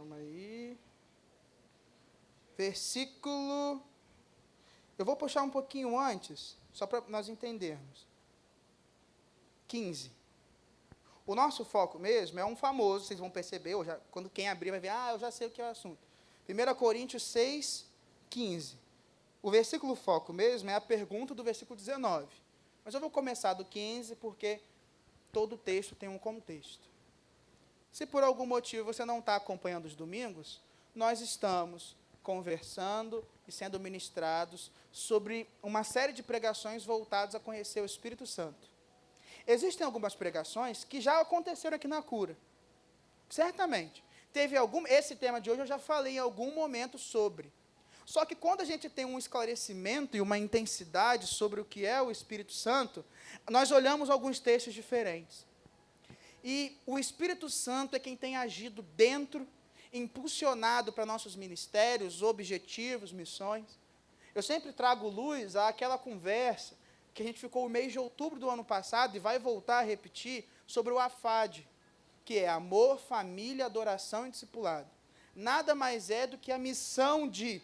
Calma aí. Versículo... Eu vou puxar um pouquinho antes, só para nós entendermos. 15. O nosso foco mesmo é um famoso, vocês vão perceber, quando quem abrir vai ver, eu já sei o que é o assunto. 1 Coríntios 6, 15. O versículo foco mesmo é a pergunta do versículo 19. Mas eu vou começar do 15, porque todo texto tem um contexto. Se por algum motivo você não está acompanhando os domingos, nós estamos conversando e sendo ministrados sobre uma série de pregações voltadas a conhecer o Espírito Santo. Existem algumas pregações que já aconteceram aqui na cura. Certamente. Esse tema de hoje eu já falei em algum momento sobre. Só que quando a gente tem um esclarecimento e uma intensidade sobre o que é o Espírito Santo, nós olhamos alguns textos diferentes. E o Espírito Santo é quem tem agido dentro, impulsionado para nossos ministérios, objetivos, missões. Eu sempre trago luz àquela conversa que a gente ficou o mês de outubro do ano passado e vai voltar a repetir sobre o AFAD, que é amor, família, adoração e discipulado. Nada mais é do que a missão de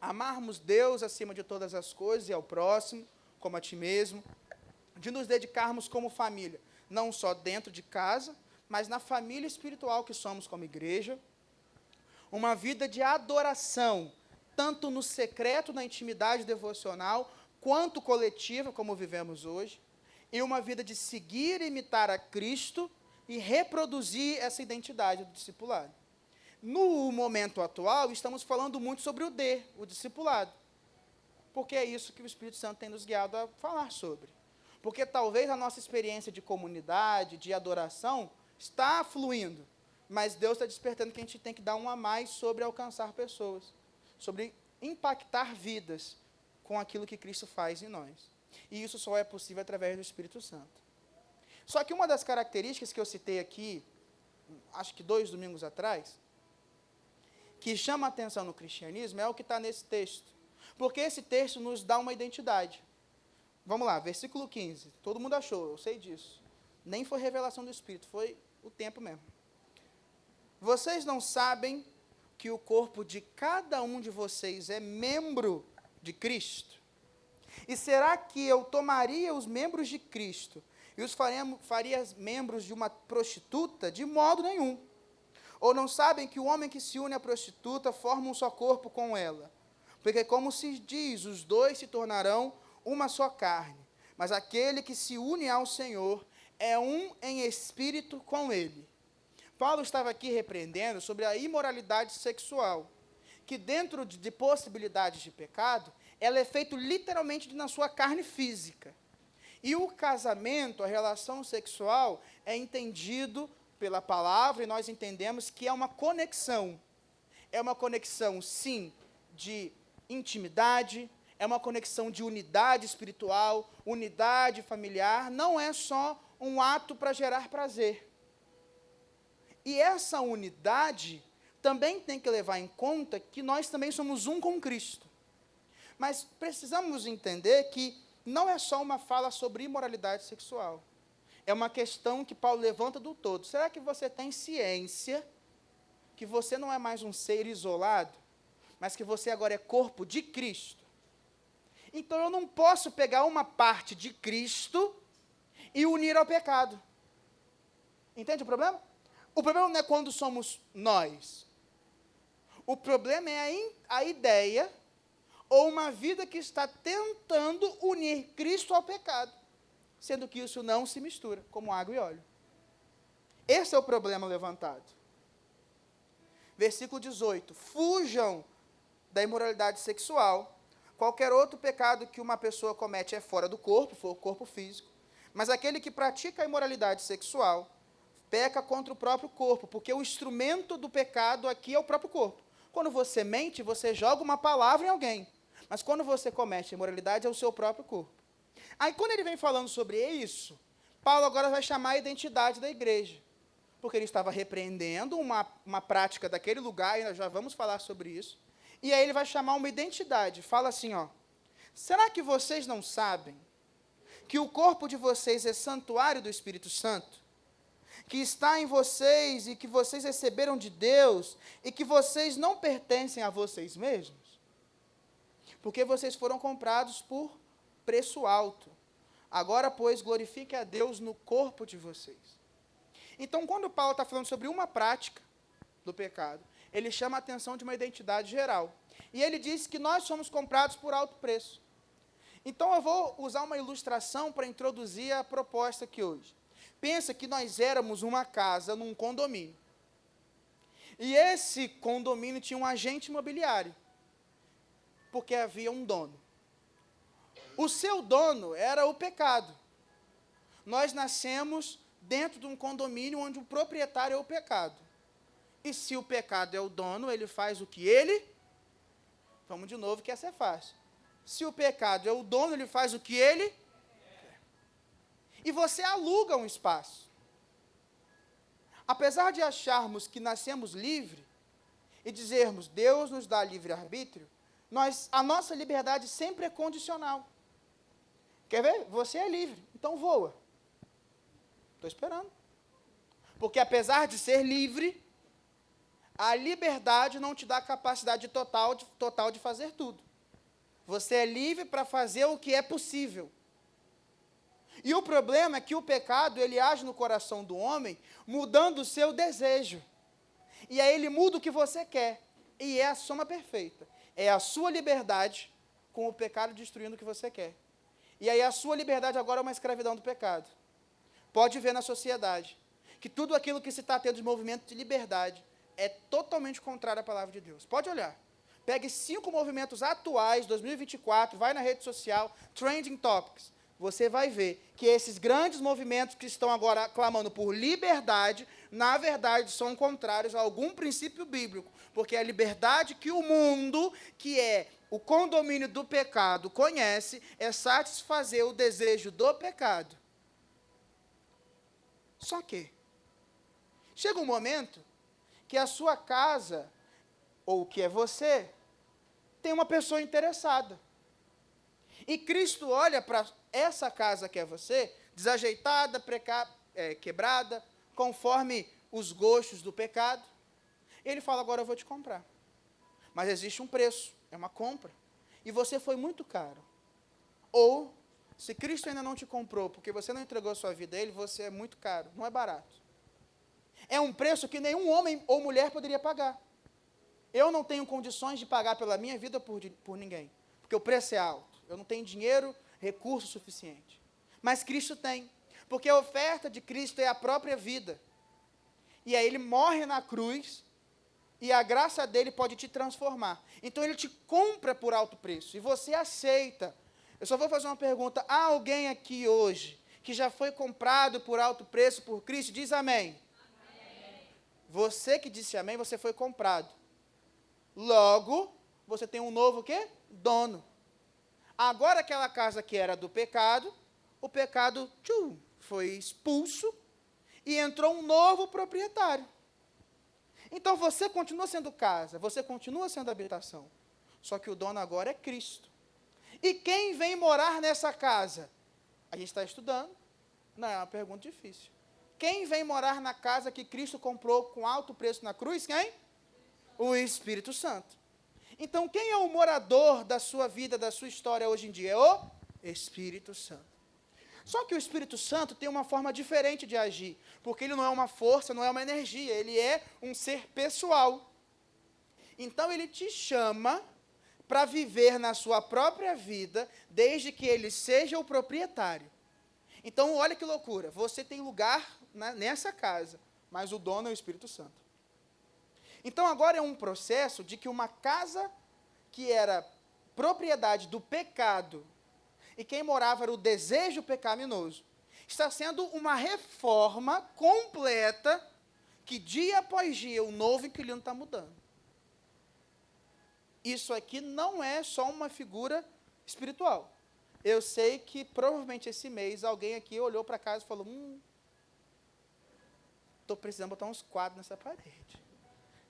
amarmos Deus acima de todas as coisas e ao próximo, como a ti mesmo, de nos dedicarmos como família, não só dentro de casa, mas na família espiritual que somos como igreja, uma vida de adoração, tanto no secreto, na intimidade devocional, quanto coletiva, como vivemos hoje, e uma vida de seguir e imitar a Cristo e reproduzir essa identidade do discipulado. No momento atual, estamos falando muito sobre o discipulado, porque é isso que o Espírito Santo tem nos guiado a falar sobre. Porque talvez a nossa experiência de comunidade, de adoração, está fluindo, mas Deus está despertando que a gente tem que dar um a mais sobre alcançar pessoas, sobre impactar vidas com aquilo que Cristo faz em nós. E isso só é possível através do Espírito Santo. Só que uma das características que eu citei aqui, acho que 2 domingos atrás, que chama a atenção no cristianismo, é o que está nesse texto. Porque esse texto nos dá uma identidade. Vamos lá, versículo 15. Todo mundo achou, eu sei disso. Nem foi revelação do Espírito, foi o tempo mesmo. Vocês não sabem que o corpo de cada um de vocês é membro de Cristo? E será que eu tomaria os membros de Cristo e os faria membros de uma prostituta? De modo nenhum. Ou não sabem que o homem que se une à prostituta forma um só corpo com ela? Porque, como se diz, os dois se tornarão uma só carne. Mas aquele que se une ao Senhor é um em espírito com ele. Paulo estava aqui repreendendo sobre a imoralidade sexual, que dentro de possibilidades de pecado, ela é feita literalmente na sua carne física. E o casamento, a relação sexual, é entendido pela palavra, e nós entendemos que é uma conexão. É uma conexão, sim, de intimidade, é uma conexão de unidade espiritual, unidade familiar, não é só um ato para gerar prazer. E essa unidade também tem que levar em conta que nós também somos um com Cristo. Mas precisamos entender que não é só uma fala sobre imoralidade sexual. É uma questão que Paulo levanta do todo. Será que você tem ciência que você não é mais um ser isolado, mas que você agora é corpo de Cristo? Então eu não posso pegar uma parte de Cristo e unir ao pecado. Entende o problema? O problema não é quando somos nós. O problema é a ideia ou uma vida que está tentando unir Cristo ao pecado, sendo que isso não se mistura, como água e óleo. Esse é o problema levantado. Versículo 18. Fujam da imoralidade sexual. Qualquer outro pecado que uma pessoa comete é fora do corpo, for o corpo físico. Mas aquele que pratica a imoralidade sexual peca contra o próprio corpo, porque o instrumento do pecado aqui é o próprio corpo. Quando você mente, você joga uma palavra em alguém. Mas quando você comete a imoralidade, é o seu próprio corpo. Aí, quando ele vem falando sobre isso, Paulo agora vai chamar a identidade da igreja. Porque ele estava repreendendo uma prática daquele lugar, e nós já vamos falar sobre isso. E aí ele vai chamar uma identidade. Fala assim, será que vocês não sabem que o corpo de vocês é santuário do Espírito Santo, que está em vocês e que vocês receberam de Deus e que vocês não pertencem a vocês mesmos? Porque vocês foram comprados por preço alto. Agora, pois, glorifique a Deus no corpo de vocês. Então, quando Paulo está falando sobre uma prática do pecado, ele chama a atenção de uma identidade geral. E ele diz que nós somos comprados por alto preço. Então, eu vou usar uma ilustração para introduzir a proposta aqui hoje. Pensa que nós éramos uma casa num condomínio. E esse condomínio tinha um agente imobiliário, porque havia um dono. O seu dono era o pecado. Nós nascemos dentro de um condomínio onde o proprietário é o pecado. E se o pecado é o dono, ele faz o que ele... Vamos de novo, que essa é fácil. Se o pecado é o dono, ele faz o que ele... E você aluga um espaço. Apesar de acharmos que nascemos livre e dizermos Deus nos dá livre-arbítrio, a nossa liberdade sempre é condicional. Quer ver? Você é livre, então voa. Estou esperando. Porque apesar de ser livre, a liberdade não te dá a capacidade total de fazer tudo. Você é livre para fazer o que é possível. E o problema é que o pecado, ele age no coração do homem, mudando o seu desejo. E aí ele muda o que você quer. E é a soma perfeita. É a sua liberdade com o pecado destruindo o que você quer. E aí a sua liberdade agora é uma escravidão do pecado. Pode ver na sociedade que tudo aquilo que se está tendo de movimento de liberdade é totalmente contrário à palavra de Deus. Pode olhar. Pegue 5 movimentos atuais, 2024, vai na rede social, Trending Topics. Você vai ver que esses grandes movimentos que estão agora clamando por liberdade, na verdade, são contrários a algum princípio bíblico, porque a liberdade que o mundo, que é o condomínio do pecado, conhece, é satisfazer o desejo do pecado. Só que chega um momento que a sua casa, ou que é você, tem uma pessoa interessada. E Cristo olha para essa casa que é você, desajeitada, quebrada, conforme os gostos do pecado. Ele fala, agora eu vou te comprar. Mas existe um preço, é uma compra. E você foi muito caro. Ou, se Cristo ainda não te comprou, porque você não entregou a sua vida a Ele, você é muito caro, não é barato. É um preço que nenhum homem ou mulher poderia pagar. Eu não tenho condições de pagar pela minha vida por ninguém, porque o preço é alto. Eu não tenho dinheiro, recurso suficiente. Mas Cristo tem, porque a oferta de Cristo é a própria vida. E aí Ele morre na cruz, e a graça dele pode te transformar. Então Ele te compra por alto preço, e você aceita. Eu só vou fazer uma pergunta, há alguém aqui hoje, que já foi comprado por alto preço por Cristo? Diz amém. Amém. Você que disse amém, você foi comprado. Logo, você tem um novo quê? Dono. Agora aquela casa que era do pecado, o pecado foi expulso e entrou um novo proprietário. Então você continua sendo casa, você continua sendo habitação, só que o dono agora é Cristo. E quem vem morar nessa casa? A gente está estudando, não é uma pergunta difícil. Quem vem morar na casa que Cristo comprou com alto preço na cruz? Quem? O Espírito Santo. Então, quem é o morador da sua vida, da sua história hoje em dia? É o Espírito Santo. Só que o Espírito Santo tem uma forma diferente de agir, porque ele não é uma força, não é uma energia, ele é um ser pessoal. Então, ele te chama para viver na sua própria vida, desde que ele seja o proprietário. Então, olha que loucura, você tem lugar nessa casa, mas o dono é o Espírito Santo. Então, agora é um processo de que uma casa que era propriedade do pecado, e quem morava era o desejo pecaminoso, está sendo uma reforma completa, que dia após dia o novo inquilino está mudando. Isso aqui não é só uma figura espiritual. Eu sei que provavelmente esse mês alguém aqui olhou para casa e falou, estou precisando botar uns quadros nessa parede.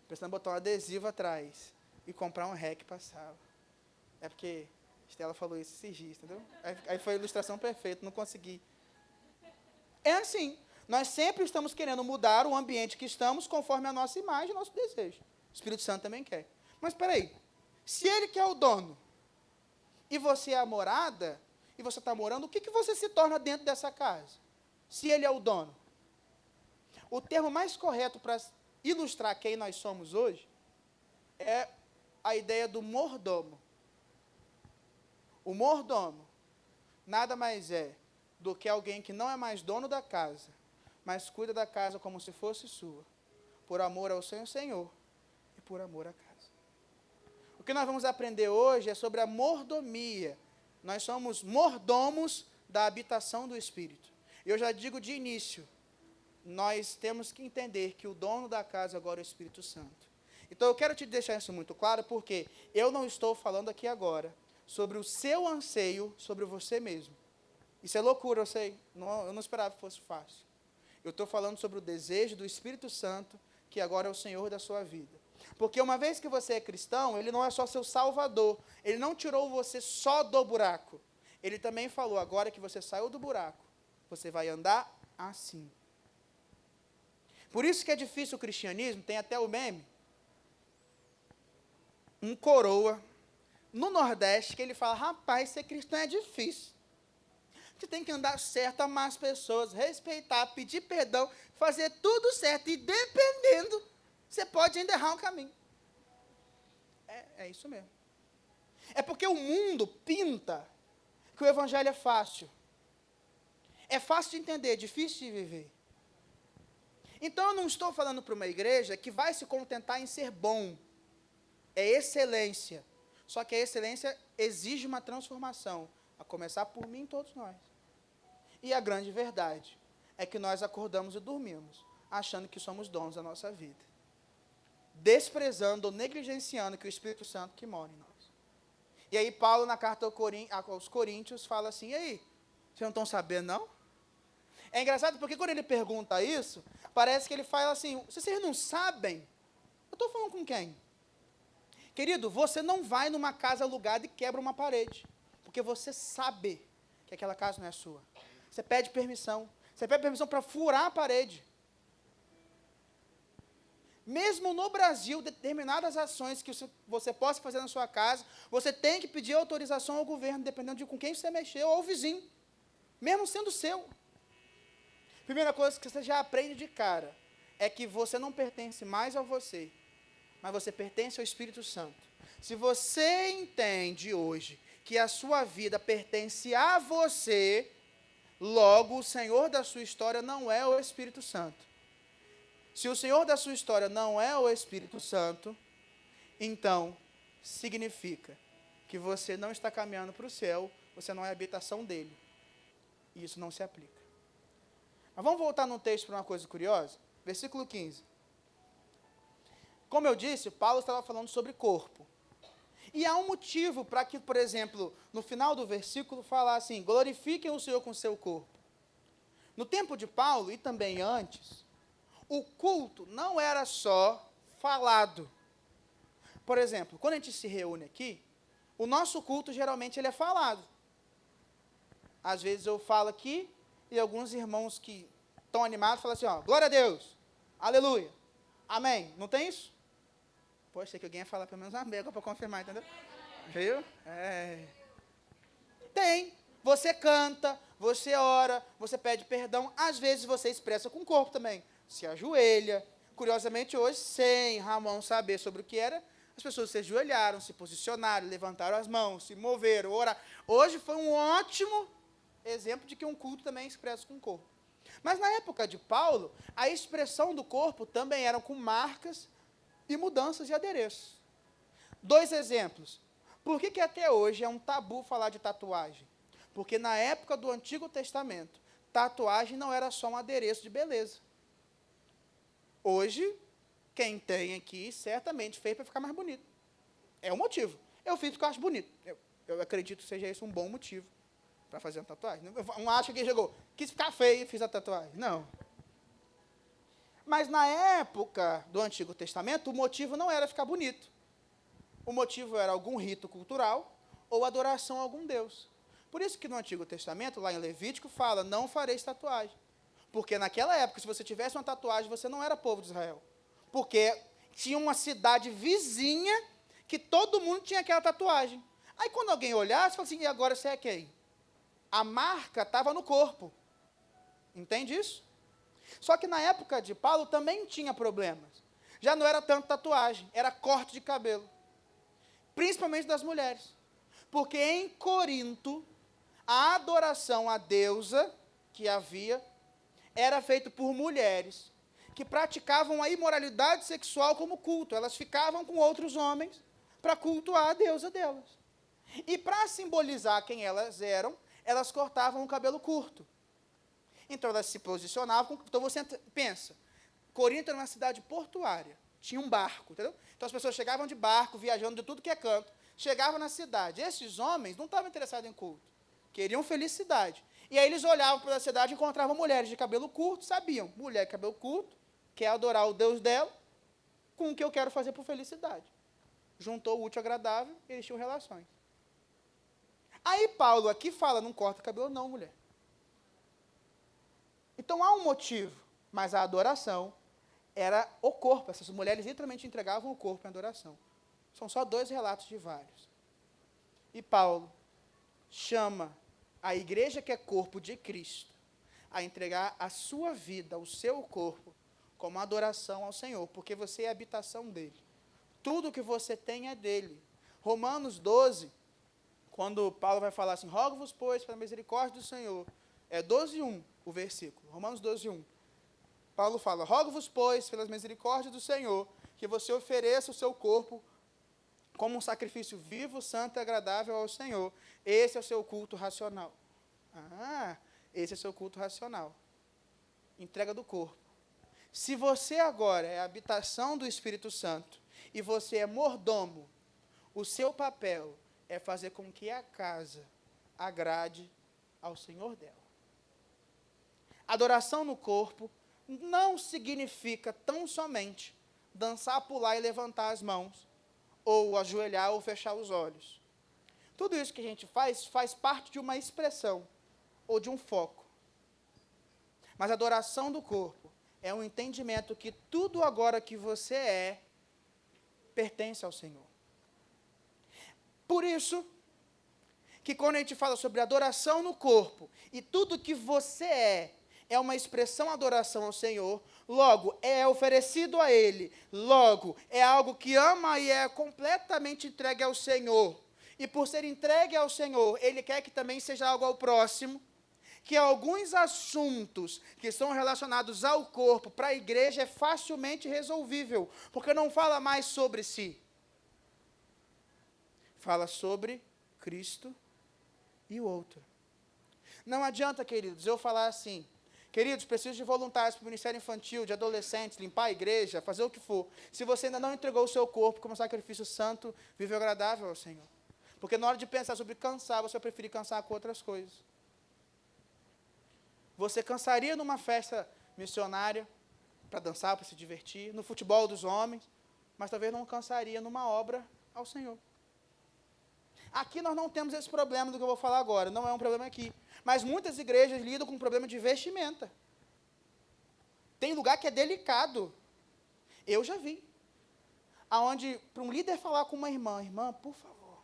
Precisando botar um adesivo atrás e comprar um REC para a sala. É porque Estela falou isso esses dias, entendeu? Aí foi a ilustração perfeita, não consegui. É assim, Nós sempre estamos querendo mudar o ambiente que estamos conforme a nossa imagem e nosso desejo. O Espírito Santo também quer. Mas espera aí, se ele que é o dono, e você é a morada, e você está morando, o que, que você se torna dentro dessa casa? Se ele é o dono. O termo mais correto para ilustrar quem nós somos hoje é a ideia do mordomo. O mordomo nada mais é do que alguém que não é mais dono da casa, mas cuida da casa como se fosse sua, por amor ao seu Senhor e por amor à casa. O que nós vamos aprender hoje é sobre a mordomia. Nós somos mordomos da habitação do Espírito. Eu já digo de início, nós temos que entender que o dono da casa agora é o Espírito Santo. Então eu quero te deixar isso muito claro, porque eu não estou falando aqui agora sobre o seu anseio sobre você mesmo. Isso é loucura, eu sei. Eu não esperava que fosse fácil. Eu estou falando sobre o desejo do Espírito Santo, que agora é o Senhor da sua vida. Porque uma vez que você é cristão, Ele não é só seu salvador. Ele não tirou você só do buraco. Ele também falou, agora que você saiu do buraco, você vai andar assim. Por isso que é difícil o cristianismo, tem até o meme. Um coroa, no Nordeste, que ele fala, rapaz, ser cristão é difícil. Você tem que andar certo, amar as pessoas, respeitar, pedir perdão, fazer tudo certo. E dependendo, você pode ainda errar um caminho. É isso mesmo. É porque o mundo pinta que o evangelho é fácil. É fácil de entender, difícil de viver. Então, eu não estou falando para uma igreja que vai se contentar em ser bom. É excelência. Só que a excelência exige uma transformação, a começar por mim e todos nós. E a grande verdade é que nós acordamos e dormimos, achando que somos donos da nossa vida. Desprezando ou negligenciando que o Espírito Santo que mora em nós. E aí Paulo, na carta aos Coríntios, fala assim, e aí, vocês não estão sabendo, não? É engraçado porque quando ele pergunta isso, parece que ele fala assim, se vocês não sabem, eu estou falando com quem? Querido, você não vai numa casa alugada e quebra uma parede, porque você sabe que aquela casa não é sua. Você pede permissão. Você pede permissão para furar a parede. Mesmo no Brasil, determinadas ações que você possa fazer na sua casa, você tem que pedir autorização ao governo, dependendo de com quem você mexeu, ou ao vizinho, mesmo sendo seu. Primeira coisa que você já aprende de cara, é que você não pertence mais a você, mas você pertence ao Espírito Santo. Se você entende hoje que a sua vida pertence a você, logo o Senhor da sua história não é o Espírito Santo. Se o Senhor da sua história não é o Espírito Santo, então significa que você não está caminhando para o céu, você não é a habitação dele. E isso não se aplica. Mas vamos voltar no texto para uma coisa curiosa? Versículo 15. Como eu disse, Paulo estava falando sobre corpo. E há um motivo para que, por exemplo, no final do versículo fala assim, glorifiquem o Senhor com o seu corpo. No tempo de Paulo, e também antes, o culto não era só falado. Por exemplo, quando a gente se reúne aqui, o nosso culto geralmente ele é falado. Às vezes eu falo aqui, e alguns irmãos que estão animados falam assim, ó, glória a Deus, aleluia, amém. Não tem isso? Poxa, sei que alguém ia falar pelo menos amém para confirmar, entendeu? Viu? Tem. Você canta, você ora, você pede perdão. Às vezes você expressa com o corpo também. Se ajoelha. Curiosamente hoje, sem Ramon saber sobre o que era, as pessoas se ajoelharam, se posicionaram, levantaram as mãos, se moveram, oraram. Hoje foi um ótimo exemplo de que um culto também é expresso com o corpo. Mas na época de Paulo, a expressão do corpo também era com marcas e mudanças de adereço. 2 exemplos. Por que até hoje é um tabu falar de tatuagem? Porque na época do Antigo Testamento, tatuagem não era só um adereço de beleza. Hoje, quem tem aqui, certamente fez para ficar mais bonito. É o motivo. Eu fiz porque eu acho bonito. Eu acredito que seja esse um bom motivo para fazer uma tatuagem. Não acha que chegou, quis ficar feio e fiz a tatuagem. Não. Mas na época do Antigo Testamento, o motivo não era ficar bonito. O motivo era algum rito cultural ou adoração a algum deus. Por isso que no Antigo Testamento, lá em Levítico, fala, não fareis tatuagem. Porque naquela época, se você tivesse uma tatuagem, você não era povo de Israel. Porque tinha uma cidade vizinha que todo mundo tinha aquela tatuagem. Aí quando alguém olhasse, falava assim, e agora você é quem? A marca estava no corpo. Entende isso? Só que na época de Paulo também tinha problemas. Já não era tanto tatuagem, era corte de cabelo. Principalmente das mulheres. Porque em Corinto, a adoração à deusa que havia era feita por mulheres que praticavam a imoralidade sexual como culto. Elas ficavam com outros homens para cultuar a deusa delas. E para simbolizar quem elas eram, elas cortavam o cabelo curto. Então elas se posicionavam. Então você pensa, Corinto era uma cidade portuária, tinha um barco, entendeu? Então as pessoas chegavam de barco, viajando de tudo que é canto, chegavam na cidade. Esses homens não estavam interessados em culto, queriam felicidade. E aí eles olhavam para a cidade e encontravam mulheres de cabelo curto, sabiam, mulher de cabelo curto, quer adorar o Deus dela, com o que eu quero fazer por felicidade. Juntou o útil ao agradável, eles tinham relações. Aí Paulo aqui fala, não corta cabelo não, mulher. Então há um motivo, mas a adoração era o corpo. Essas mulheres literalmente entregavam o corpo em adoração. São só 2 relatos de vários. E Paulo chama a igreja que é corpo de Cristo a entregar a sua vida, o seu corpo, como adoração ao Senhor, porque você é a habitação dele. Tudo que você tem é dele. Romanos 12, quando Paulo vai falar assim, rogo-vos, pois, pela misericórdia do Senhor, é 12:1 o versículo, Romanos 12:1. Paulo fala, rogo-vos, pois, pelas misericórdias do Senhor, que você ofereça o seu corpo como um sacrifício vivo, santo e agradável ao Senhor. Esse é o seu culto racional. Esse é o seu culto racional. Entrega do corpo. Se você agora é a habitação do Espírito Santo e você é mordomo, o seu papel é fazer com que a casa agrade ao Senhor dela. Adoração no corpo não significa tão somente dançar, pular e levantar as mãos, ou ajoelhar ou fechar os olhos. Tudo isso que a gente faz parte de uma expressão, ou de um foco. Mas a adoração do corpo é um entendimento que tudo agora que você é, pertence ao Senhor. Por isso, que quando a gente fala sobre adoração no corpo, e tudo que você é uma expressão adoração ao Senhor, logo, é oferecido a Ele, logo, é algo que ama e é completamente entregue ao Senhor. E por ser entregue ao Senhor, Ele quer que também seja algo ao próximo, que alguns assuntos que são relacionados ao corpo, para a igreja, é facilmente resolvível, porque não fala mais sobre si. Fala sobre Cristo e o outro. Não adianta, queridos, eu falar assim, queridos, preciso de voluntários para o ministério infantil, de adolescentes, limpar a igreja, fazer o que for, se você ainda não entregou o seu corpo como sacrifício santo, vivo e agradável ao Senhor. Porque na hora de pensar sobre cansar, você vai preferir cansar com outras coisas. Você cansaria numa festa missionária, para dançar, para se divertir, no futebol dos homens, mas talvez não cansaria numa obra ao Senhor. Aqui nós não temos esse problema do que eu vou falar agora, não é um problema aqui. Mas muitas igrejas lidam com o problema de vestimenta. Tem lugar que é delicado. Eu já vi. Aonde, para um líder falar com uma irmã, por favor,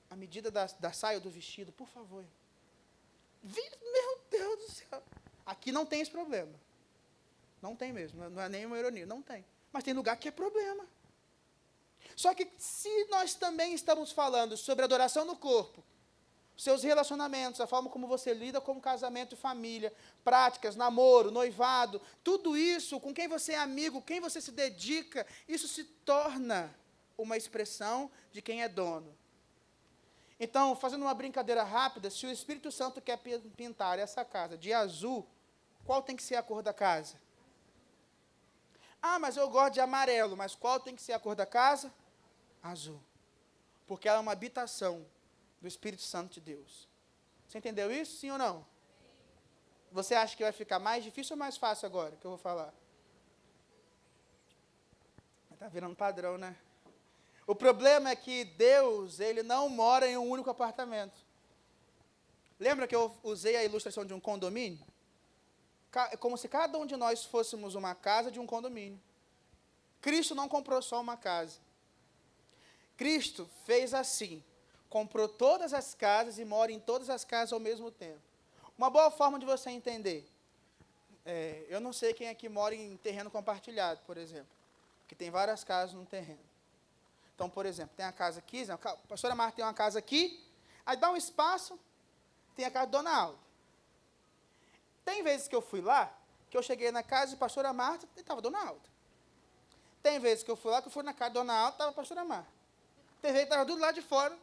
a medida da saia ou do vestido, por favor. Meu Deus do céu. Aqui não tem esse problema. Não tem mesmo, não é nenhuma ironia, não tem. Mas tem lugar que é problema. Só que se nós também estamos falando sobre adoração no corpo, seus relacionamentos, a forma como você lida com casamento e família, práticas, namoro, noivado, tudo isso, com quem você é amigo, quem você se dedica, isso se torna uma expressão de quem é dono. Então, fazendo uma brincadeira rápida, se o Espírito Santo quer pintar essa casa de azul, qual tem que ser a cor da casa? Ah, mas eu gosto de amarelo, mas qual tem que ser a cor da casa? Azul. Porque ela é uma habitação do Espírito Santo de Deus. Você entendeu isso, sim ou não? Você acha que vai ficar mais difícil ou mais fácil agora, que eu vou falar? Está virando padrão, né? O problema é que Deus, Ele não mora em um único apartamento. Lembra que eu usei a ilustração de um condomínio? é como se cada um de nós fôssemos uma casa de um condomínio. Cristo não comprou só uma casa. Cristo fez assim, comprou todas as casas e mora em todas as casas ao mesmo tempo. Uma boa forma de você entender, eu não sei quem aqui mora em terreno compartilhado, por exemplo, que tem várias casas no terreno. Então, por exemplo, tem a casa aqui, a pastora Marta tem uma casa aqui, aí dá um espaço, tem a casa do Dona Alda. Tem vezes que eu fui lá, que eu cheguei na casa de pastora Marta e estava Dona Alda. Tem vezes que eu fui lá, que eu fui na casa de Dona Alda e estava a pastora Marta. Tem vezes que estava tudo lá de fora,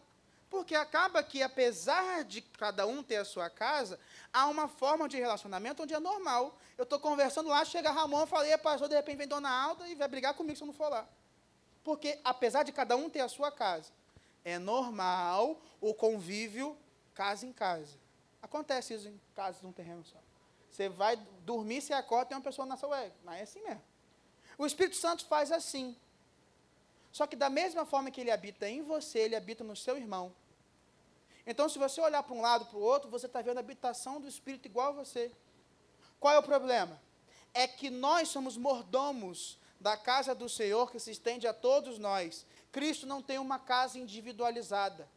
porque acaba que, apesar de cada um ter a sua casa, há uma forma de relacionamento onde é normal. Eu estou conversando lá, chega Ramon, eu falei, pastor, de repente vem Dona Alda e vai brigar comigo se eu não for lá. Porque, apesar de cada um ter a sua casa, é normal o convívio casa em casa. Acontece isso em casas de um terreno só. Você vai dormir, você acorda, tem uma pessoa na sua mas é assim mesmo. O Espírito Santo faz assim. Só que da mesma forma que ele habita em você, ele habita no seu irmão. Então, se você olhar para um lado, para o outro, você está vendo a habitação do Espírito igual a você. Qual é o problema? É que nós somos mordomos da casa do Senhor, que se estende a todos nós. Cristo não tem uma casa individualizada.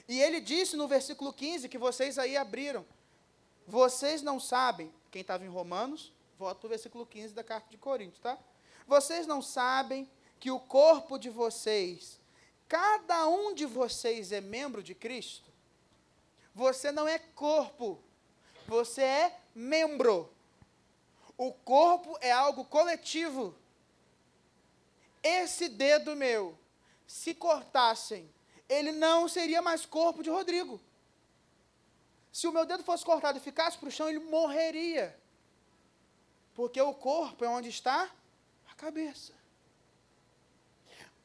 E ele disse no versículo 15, que vocês aí abriram, vocês não sabem, quem estava em Romanos, volta para o versículo 15 da carta de Coríntios, tá? Vocês não sabem que o corpo de vocês, cada um de vocês é membro de Cristo? Você não é corpo, você é membro. O corpo é algo coletivo. Esse dedo meu, se cortassem, ele não seria mais corpo de Rodrigo. Se o meu dedo fosse cortado e ficasse para o chão, ele morreria. Porque o corpo é onde está a cabeça.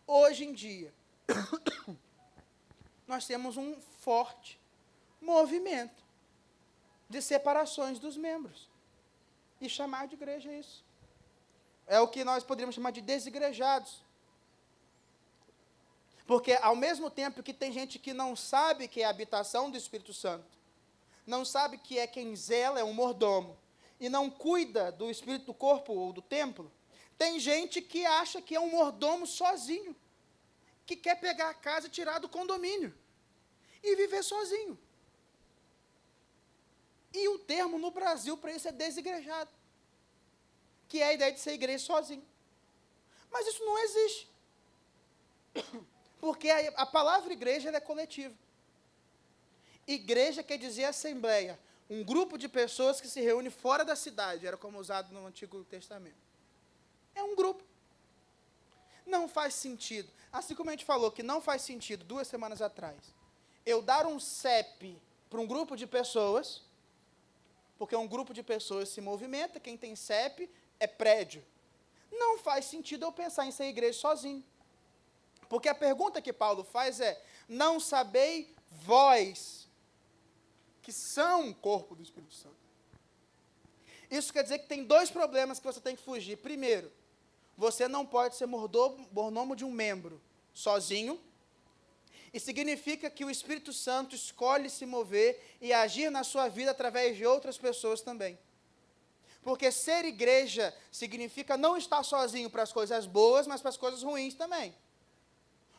Hoje em dia, nós temos um forte movimento de separações dos membros. E chamar de igreja isso. É o que nós poderíamos chamar de desigrejados. Porque, ao mesmo tempo que tem gente que não sabe que é a habitação do Espírito Santo, não sabe que é quem zela, é um mordomo, e não cuida do espírito do corpo ou do templo, tem gente que acha que é um mordomo sozinho, que quer pegar a casa e tirar do condomínio, e viver sozinho. E o termo no Brasil para isso é desigrejado, que é a ideia de ser igreja sozinho. Mas isso não existe. Porque a palavra igreja ela é coletiva. Igreja quer dizer assembleia, um grupo de pessoas que se reúne fora da cidade, era como usado no Antigo Testamento. É um grupo. Não faz sentido, assim como a gente falou que não faz sentido 2 semanas atrás, eu dar um CEP para um grupo de pessoas, porque um grupo de pessoas se movimenta, quem tem CEP é prédio. Não faz sentido eu pensar em ser igreja sozinho. Porque a pergunta que Paulo faz é, não sabei vós, que são o corpo do Espírito Santo. Isso quer dizer que tem 2 problemas que você tem que fugir. Primeiro, você não pode ser mordomo de um membro sozinho, e significa que o Espírito Santo escolhe se mover e agir na sua vida através de outras pessoas também. Porque ser igreja significa não estar sozinho para as coisas boas, mas para as coisas ruins também.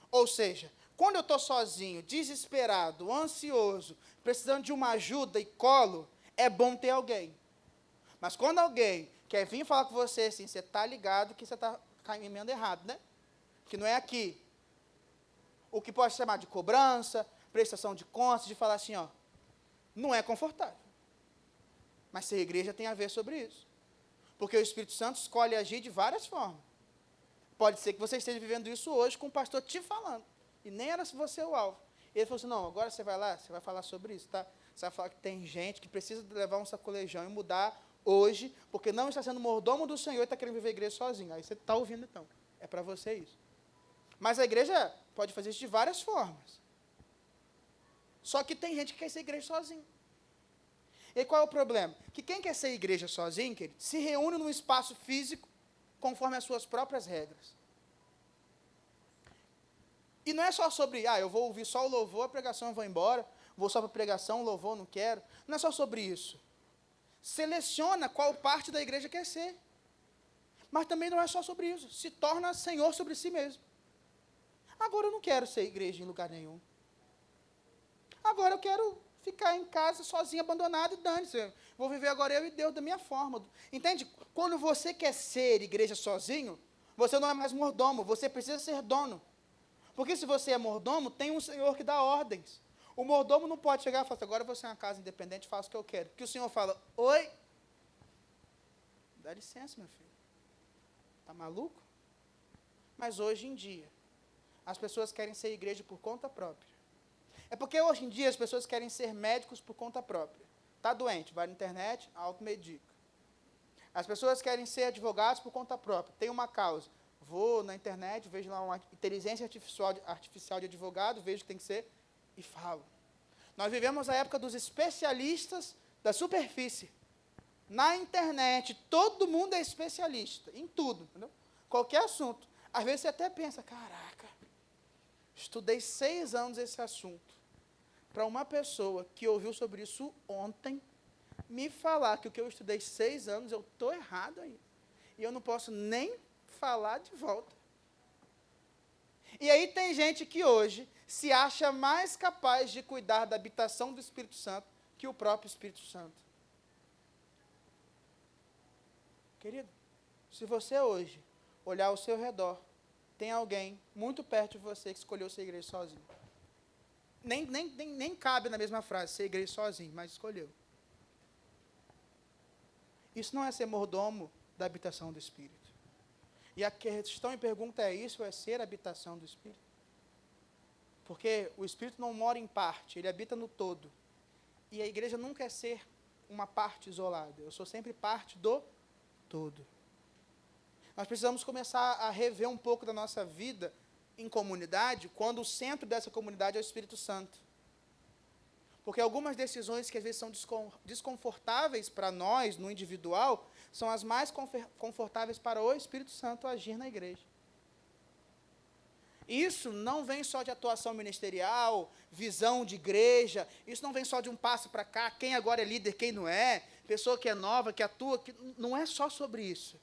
Ou seja, quando eu estou sozinho, desesperado, ansioso, precisando de uma ajuda e colo, é bom ter alguém. Mas quando alguém quer vir falar com você assim, você está ligado que você está caminhando errado, né? Que não é aqui. O que pode chamar de cobrança, prestação de contas, de falar assim, ó, não é confortável. Mas ser igreja tem a ver sobre isso. Porque o Espírito Santo escolhe agir de várias formas. Pode ser que você esteja vivendo isso hoje com o pastor te falando. E nem era você o alvo. Ele falou assim, não, agora você vai lá, você vai falar sobre isso, tá? Você vai falar que tem gente que precisa levar um sacolejão e mudar hoje, porque não está sendo mordomo do Senhor e está querendo viver a igreja sozinho. Aí você está ouvindo então. É para você isso. Mas a igreja pode fazer isso de várias formas. Só que tem gente que quer ser igreja sozinho. E qual é o problema? Que quem quer ser igreja sozinho, querido, se reúne num espaço físico, conforme as suas próprias regras. E não é só sobre, eu vou ouvir só o louvor, a pregação eu vou embora, vou só para a pregação, o louvor não quero. Não é só sobre isso. seleciona qual parte da igreja quer ser. Mas também não é só sobre isso. Se torna senhor sobre si mesmo. Agora eu não quero ser igreja em lugar nenhum. Agora eu quero ficar em casa sozinho, abandonado e dane-se. Vou viver agora eu e Deus da minha forma. Entende? Quando você quer ser igreja sozinho, você não é mais mordomo, você precisa ser dono. Porque se você é mordomo, tem um senhor que dá ordens. O mordomo não pode chegar e falar assim, agora você é uma casa independente, faço o que eu quero. Porque o senhor fala, oi, dá licença, meu filho. Está maluco? Mas hoje em dia, as pessoas querem ser igreja por conta própria. É porque hoje em dia as pessoas querem ser médicos por conta própria. Está doente, vai na internet, automedica. As pessoas querem ser advogados por conta própria. Tem uma causa. Vou na internet, vejo lá uma inteligência artificial de advogado, vejo que tem que ser, e falo. Nós vivemos a época dos especialistas da superfície. Na internet, todo mundo é especialista, em tudo, entendeu? Qualquer assunto. Às vezes você até pensa, caraca, estudei 6 anos esse assunto. Para uma pessoa que ouviu sobre isso ontem, me falar que o que eu estudei 6 anos, eu estou errado aí. E eu não posso nem falar de volta. E aí tem gente que hoje se acha mais capaz de cuidar da habitação do Espírito Santo que o próprio Espírito Santo. Querido, se você hoje olhar ao seu redor, tem alguém muito perto de você que escolheu ser igreja sozinho. Nem cabe na mesma frase, ser igreja sozinho, mas escolheu. Isso não é ser mordomo da habitação do Espírito. E a questão e pergunta é isso, é ser a habitação do Espírito? Porque o Espírito não mora em parte, ele habita no todo. E a igreja nunca é ser uma parte isolada. Eu sou sempre parte do todo. Nós precisamos começar a rever um pouco da nossa vida em comunidade, quando o centro dessa comunidade é o Espírito Santo. Porque algumas decisões que às vezes são desconfortáveis para nós, no individual, são as mais confortáveis para o Espírito Santo agir na igreja. Isso não vem só de atuação ministerial, visão de igreja, isso não vem só de um passo para cá, quem agora é líder, quem não é, pessoa que é nova, que atua, não é só sobre isso.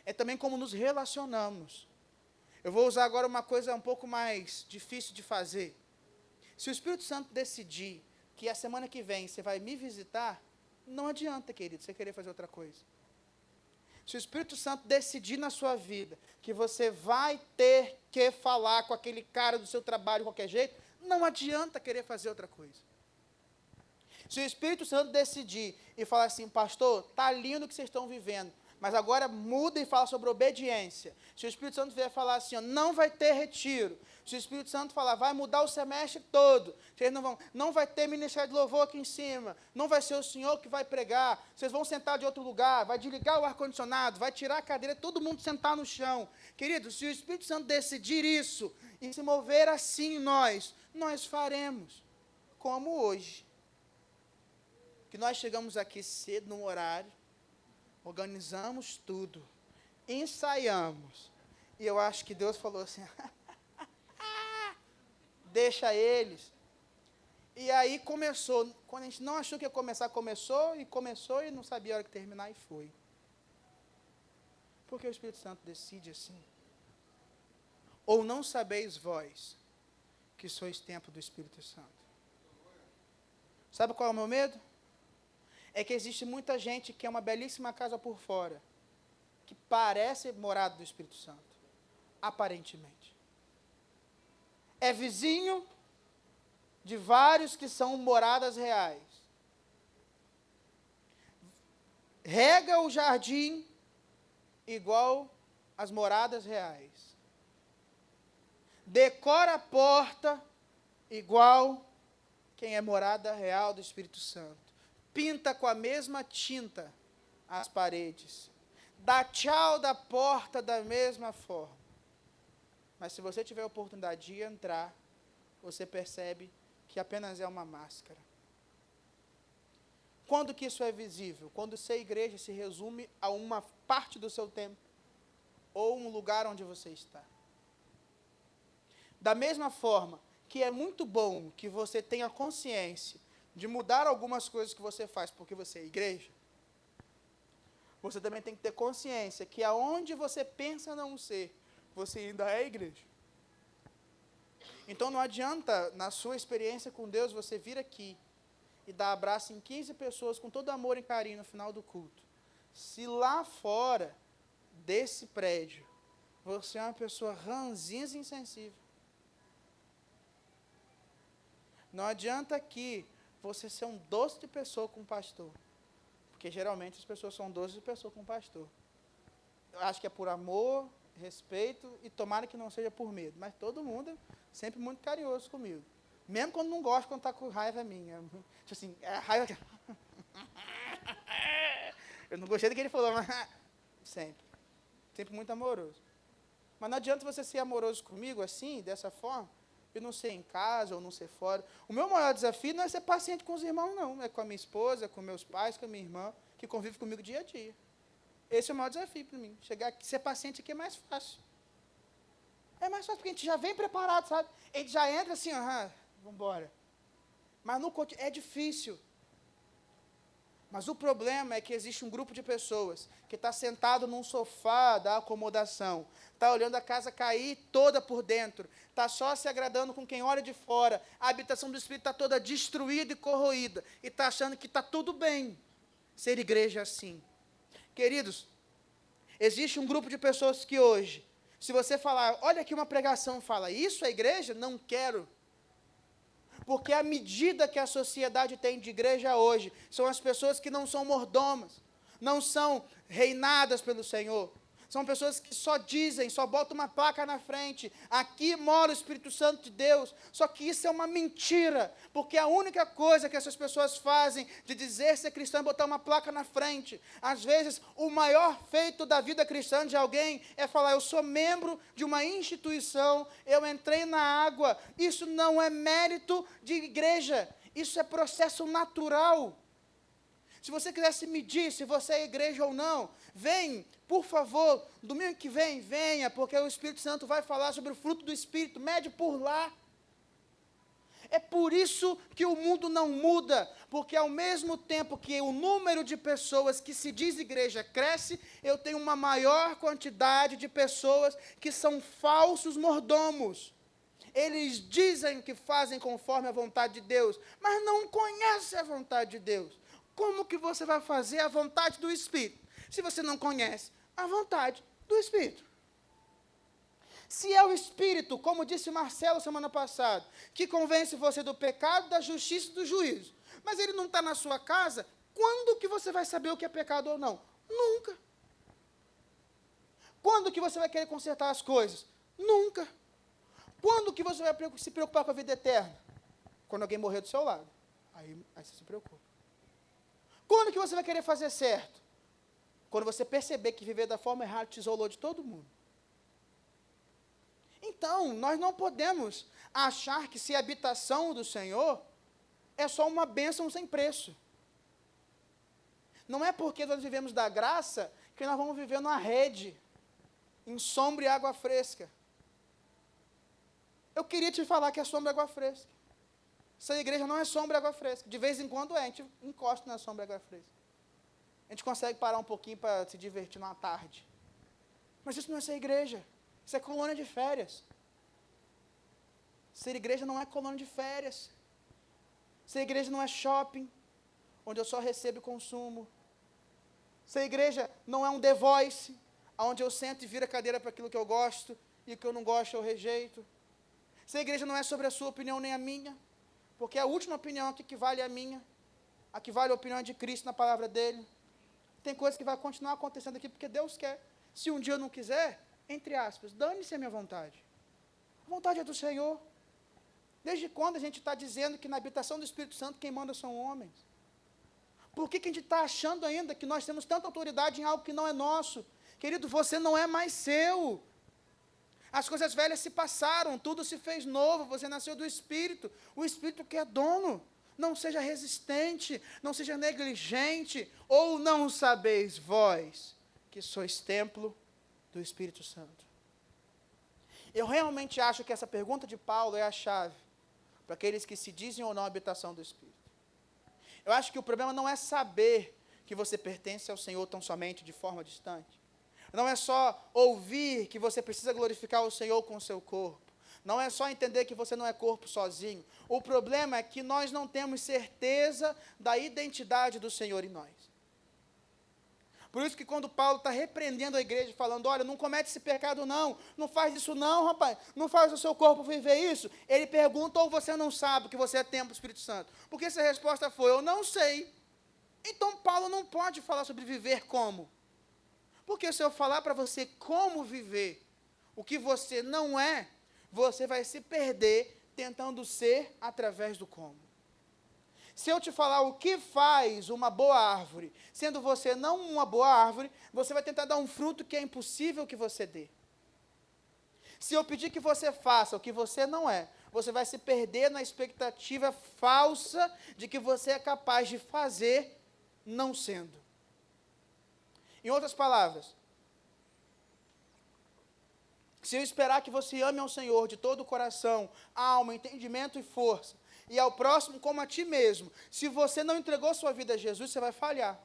É também como nos relacionamos. Eu vou usar agora uma coisa um pouco mais difícil de fazer. Se o Espírito Santo decidir que a semana que vem você vai me visitar, não adianta, querido, você querer fazer outra coisa. Se o Espírito Santo decidir na sua vida que você vai ter que falar com aquele cara do seu trabalho de qualquer jeito, não adianta querer fazer outra coisa. Se o Espírito Santo decidir e falar assim, pastor, está lindo o que vocês estão vivendo, mas agora muda e fala sobre obediência. Se o Espírito Santo vier falar assim, ó, não vai ter retiro. Se o Espírito Santo falar, vai mudar o semestre todo. Vocês não vai ter ministério de louvor aqui em cima. Não vai ser o senhor que vai pregar. Vocês vão sentar de outro lugar. Vai desligar o ar-condicionado. Vai tirar a cadeira, todo mundo sentar no chão. Querido, se o Espírito Santo decidir isso e se mover assim em nós faremos. Como hoje. Que nós chegamos aqui cedo no horário. Organizamos tudo, ensaiamos, e eu acho que Deus falou assim, deixa eles. E aí começou, quando a gente não achou que ia começar, começou e não sabia a hora que terminar, e foi. Porque o Espírito Santo decide assim. Ou não sabeis vós, que sois templo do Espírito Santo. Sabe qual é o meu medo? É que existe muita gente que é uma belíssima casa por fora, que parece morada do Espírito Santo, aparentemente. É vizinho de vários que são moradas reais. Rega o jardim igual às moradas reais. Decora a porta igual quem é morada real do Espírito Santo. Pinta com a mesma tinta as paredes. Dá tchau da porta da mesma forma. Mas se você tiver a oportunidade de entrar, você percebe que apenas é uma máscara. Quando que isso é visível? Quando ser igreja se resume a uma parte do seu tempo, ou um lugar onde você está. Da mesma forma que é muito bom que você tenha consciência de mudar algumas coisas que você faz porque você é igreja, você também tem que ter consciência que aonde você pensa não ser, você ainda é igreja. Então não adianta, na sua experiência com Deus, você vir aqui e dar abraço em 15 pessoas com todo amor e carinho no final do culto. Se lá fora desse prédio, você é uma pessoa ranzinza e insensível. Não adianta aqui você ser um doce de pessoa com o pastor. Porque geralmente as pessoas são doces de pessoa com o pastor. Eu acho que é por amor, respeito e tomara que não seja por medo. Mas todo mundo é sempre muito carinhoso comigo. Mesmo quando não gosta, quando está com raiva minha. Tipo assim, é raiva. Eu não gostei do que ele falou, mas sempre. Sempre muito amoroso. Mas não adianta você ser amoroso comigo assim, dessa forma, e não ser em casa ou não ser fora. O meu maior desafio não é ser paciente com os irmãos, não. É com a minha esposa, com meus pais, com a minha irmã, que convive comigo dia a dia. Esse é o maior desafio para mim. Chegar aqui, ser paciente aqui é mais fácil. É mais fácil, porque a gente já vem preparado, sabe? A gente já entra assim, vamos embora. Mas no é difícil. Mas o problema é que existe um grupo de pessoas que está sentado num sofá da acomodação, está olhando a casa cair toda por dentro, está só se agradando com quem olha de fora, a habitação do Espírito está toda destruída e corroída, e está achando que está tudo bem ser igreja assim. Queridos, existe um grupo de pessoas que hoje, se você falar, olha aqui uma pregação, fala, isso é igreja? Não quero. Porque a medida que a sociedade tem de igreja hoje são as pessoas que não são mordomas, não são reinadas pelo Senhor. São pessoas que só dizem, só botam uma placa na frente, aqui mora o Espírito Santo de Deus. Só que isso é uma mentira, porque a única coisa que essas pessoas fazem de dizer ser cristão é botar uma placa na frente. Às vezes, o maior feito da vida cristã de alguém é falar, eu sou membro de uma instituição, eu entrei na água. Isso não é mérito de igreja, isso é processo natural. Se você quiser se medir se você é igreja ou não, vem, por favor, domingo que vem, venha, porque o Espírito Santo vai falar sobre o fruto do Espírito, mede por lá. É por isso que o mundo não muda, porque ao mesmo tempo que o número de pessoas que se diz igreja cresce, eu tenho uma maior quantidade de pessoas que são falsos mordomos. Eles dizem que fazem conforme a vontade de Deus, mas não conhecem a vontade de Deus. Como que você vai fazer a vontade do Espírito, se você não conhece a vontade do Espírito? Se é o Espírito, como disse Marcelo semana passada, que convence você do pecado, da justiça e do juízo, mas ele não está na sua casa, quando que você vai saber o que é pecado ou não? Nunca. Quando que você vai querer consertar as coisas? Nunca. Quando que você vai se preocupar com a vida eterna? Quando alguém morrer do seu lado. Aí você se preocupa. Quando que você vai querer fazer certo? Quando você perceber que viver da forma errada te isolou de todo mundo. Então, nós não podemos achar que se a habitação do Senhor é só uma bênção sem preço. Não é porque nós vivemos da graça que nós vamos viver numa rede, em sombra e água fresca. Eu queria te falar que é sombra e água fresca. Essa igreja não é sombra e água fresca. De vez em quando a gente encosta na sombra e água fresca. A gente consegue parar um pouquinho para se divertir numa tarde. Mas isso não é ser igreja. Isso é colônia de férias. Ser igreja não é colônia de férias. Ser igreja não é shopping, onde eu só recebo e consumo. Ser igreja não é um The Voice, onde eu sento e viro a cadeira para aquilo que eu gosto e o que eu não gosto eu rejeito. Ser igreja não é sobre a sua opinião nem a minha, porque a última opinião aqui que vale é a minha, a que vale a opinião de Cristo na palavra dele. Tem coisas que vai continuar acontecendo aqui porque Deus quer. Se um dia eu não quiser, entre aspas, dane-se a minha vontade. A vontade é do Senhor. Desde quando a gente está dizendo que na habitação do Espírito Santo quem manda são homens? Por que a gente está achando ainda que nós temos tanta autoridade em algo que não é nosso? Querido, você não é mais seu. As coisas velhas se passaram, tudo se fez novo, você nasceu do Espírito, o Espírito que é dono. Não seja resistente, não seja negligente, ou não sabeis vós que sois templo do Espírito Santo. Eu realmente acho que essa pergunta de Paulo é a chave para aqueles que se dizem ou não habitação do Espírito. Eu acho que o problema não é saber que você pertence ao Senhor tão somente de forma distante. Não é só ouvir que você precisa glorificar o Senhor com o seu corpo. Não é só entender que você não é corpo sozinho. O problema é que nós não temos certeza da identidade do Senhor em nós. Por isso que quando Paulo está repreendendo a igreja, falando, olha, não comete esse pecado não faz isso não, rapaz, não faz o seu corpo viver isso, ele pergunta, ou você não sabe que você é templo do Espírito Santo? Porque se a resposta for, eu não sei, então Paulo não pode falar sobre viver como. Porque se eu falar para você como viver o que você não é, você vai se perder tentando ser através do como. Se eu te falar o que faz uma boa árvore, sendo você não uma boa árvore, você vai tentar dar um fruto que é impossível que você dê. Se eu pedir que você faça o que você não é, você vai se perder na expectativa falsa de que você é capaz de fazer, não sendo. Em outras palavras, se eu esperar que você ame ao Senhor de todo o coração, alma, entendimento e força, e ao próximo como a ti mesmo, se você não entregou sua vida a Jesus, você vai falhar.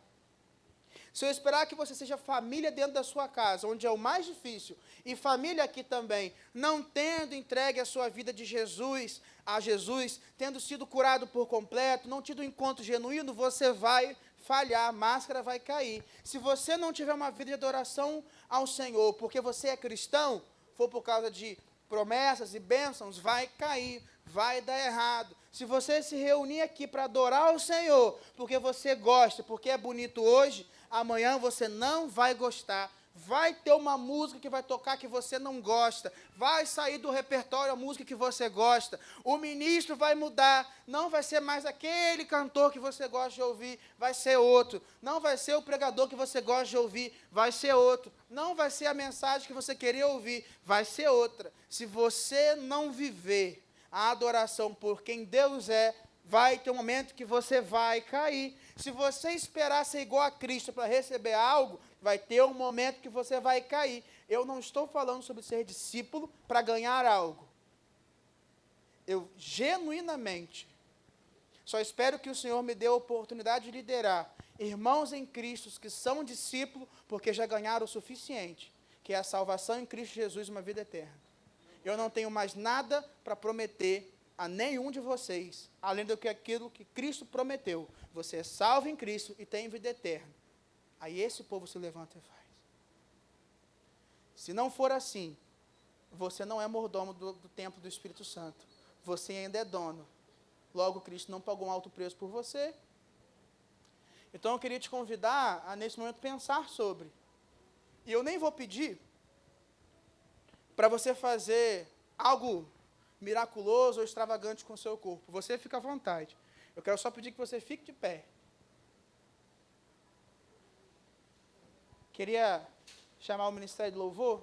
Se eu esperar que você seja família dentro da sua casa, onde é o mais difícil, e família aqui também, não tendo entregue a sua vida de Jesus, a Jesus, tendo sido curado por completo, não tido um encontro genuíno, você vai falhar, a máscara vai cair. Se você não tiver uma vida de adoração ao Senhor, porque você é cristão, for por causa de promessas e bênçãos, vai cair, vai dar errado. Se você se reunir aqui para adorar o Senhor, porque você gosta, porque é bonito hoje, amanhã você não vai gostar. Vai ter uma música que vai tocar que você não gosta, vai sair do repertório a música que você gosta, o ministro vai mudar, não vai ser mais aquele cantor que você gosta de ouvir, vai ser outro, não vai ser o pregador que você gosta de ouvir, vai ser outro, não vai ser a mensagem que você queria ouvir, vai ser outra. Se você não viver a adoração por quem Deus é, vai ter um momento que você vai cair. Se você esperar ser igual a Cristo para receber algo, vai ter um momento que você vai cair. Eu não estou falando sobre ser discípulo para ganhar algo. Eu genuinamente só espero que o Senhor me dê a oportunidade de liderar irmãos em Cristo que são discípulos, porque já ganharam o suficiente, que é a salvação em Cristo Jesus, uma vida eterna. Eu não tenho mais nada para prometer a nenhum de vocês, além do que aquilo que Cristo prometeu. Você é salvo em Cristo e tem vida eterna. Aí esse povo se levanta e faz. Se não for assim, você não é mordomo do templo do Espírito Santo. Você ainda é dono. Logo, Cristo não pagou um alto preço por você. Então, eu queria te convidar a, nesse momento, pensar sobre. E eu nem vou pedir para você fazer algo miraculoso ou extravagante com o seu corpo. Você fica à vontade. Eu quero só pedir que você fique de pé. Queria chamar o Ministério de Louvor.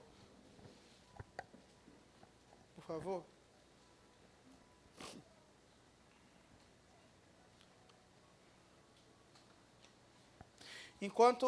Por favor. Enquanto